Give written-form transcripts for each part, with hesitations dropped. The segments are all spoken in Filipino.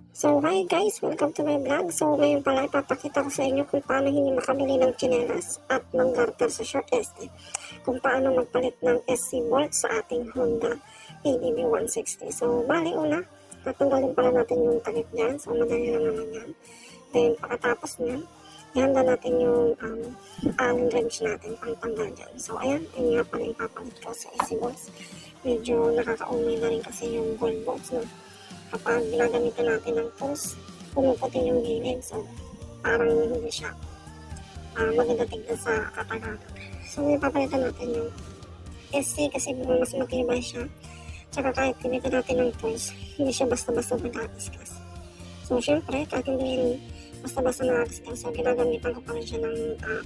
So, hi guys! Welcome to my vlog. So, ngayon pala ipapakita ko sa inyo kung paano hindi makabili ng tsinelas at ng garter sa short este. Kung paano magpalit ng SC bolt sa ating Honda ADV 160. So, bali una, tatanggalin pala natin yung takip dyan. So, madali lang naman yan. Then, pagkatapos niyan, ihanda natin yung Allen wrench natin pang tanggal dyan. So, ayan, yun nga pala ipapalit ko sa SC bolts. Medyo nakakaumay na rin kasi yung gold bolts, no? Kapag ginagamitan natin ng tools, pumuputi yung gilid. So, parang hindi siya maganda tignan sa katagalan. So, ipapalitan natin yung SC kasi mas matibay siya. Tsaka kahit gamitan natin ng tools, hindi siya basta-basta mag-discuss. So, syempre, kahit hindi basta-basta mag-discuss, so ginagamitan ko pa rin siya ng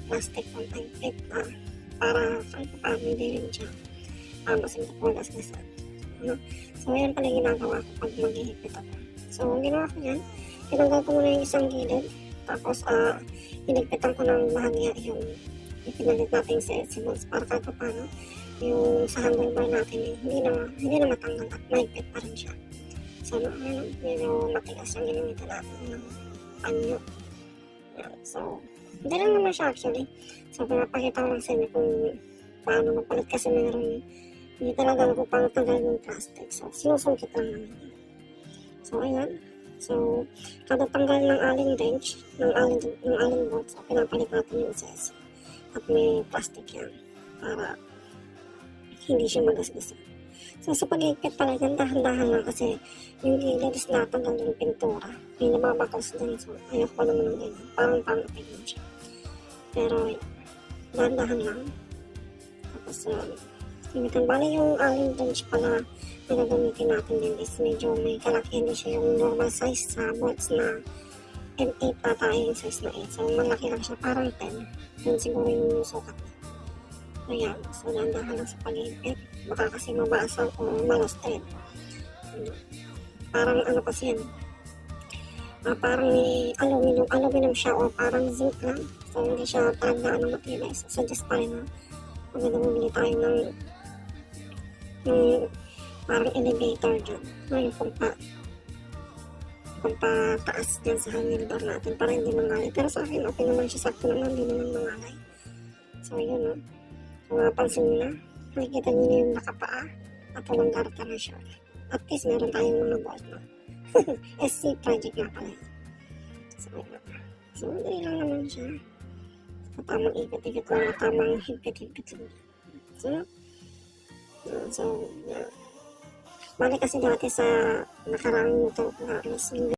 plastic contact tape para kahit paano hindi rin siya mas hindi po mag-discuss. So, yan pala ginagawa ko pag maghihipit ako. So, ang ginawa ko yan, tinanggal ko muna yung isang gilid. Tapos, hinigpitan ko ng bahagya yung ipinalit natin sa SC-bolts para kahit paano yung sa handlebar natin hindi na matanggal at mahigpit pa rin siya. So, medyo matigas yung ginamitan natin ng panyo. So, hindi lang naman siya actually. So, pinapakita ko lang sa inyo kung paano mapalit kasi hindi talaga ako pang tagal ng plastic. So, sinusungkit lang naman yun. So, ayan. So, kada tanggal ng Allen wrench, ng Allen bolts, so, pinapalit natin yung SS. At may plastic yan para hindi siya magasgas. So, sa pag-iikit pala yan, dahan-dahan lang kasi yung gilid is natanggal yung pintura. May nababakos din. So, ayoko pa naman ng ganyan. Parang pang-tignan siya. Pero, dahan-dahan lang. Tapos, bali yung Allen wrench pala na gagamitin natin din is medyo may kalaki, hindi siya yung normal size sa bolts na M8 ata yung size na 8. So malaki lang siya, parang 10. Yun siguro yung sukat niya. Ayan, so dahan-dahan lang sa pag-higpit. Baka kasi mabasag o malosted. Parang ano kasi yan. Parang may aluminum siya o parang zinc lang. So hindi siya talaga matibay. So suggest pa rin na maganda bumili tayo ng parang elevator dyan. Yung pagpataas dyan sa handlebar natin para hindi mangalay. Pero sa akin, okay naman siya. Sakto naman, hindi naman mangalay. So, yun, no. So, mapansin nyo na. Nakikita nyo na yung nakapaa at walang garter na short. At least, meron tayong mga bolt, no. SC project nga pala. So, yun. So, madali lang naman siya. So, tamang ikot-ikot lang. Tamang higpit-higpit lang. So, yeah. Balik kasi dati sa nakaraang motor ko na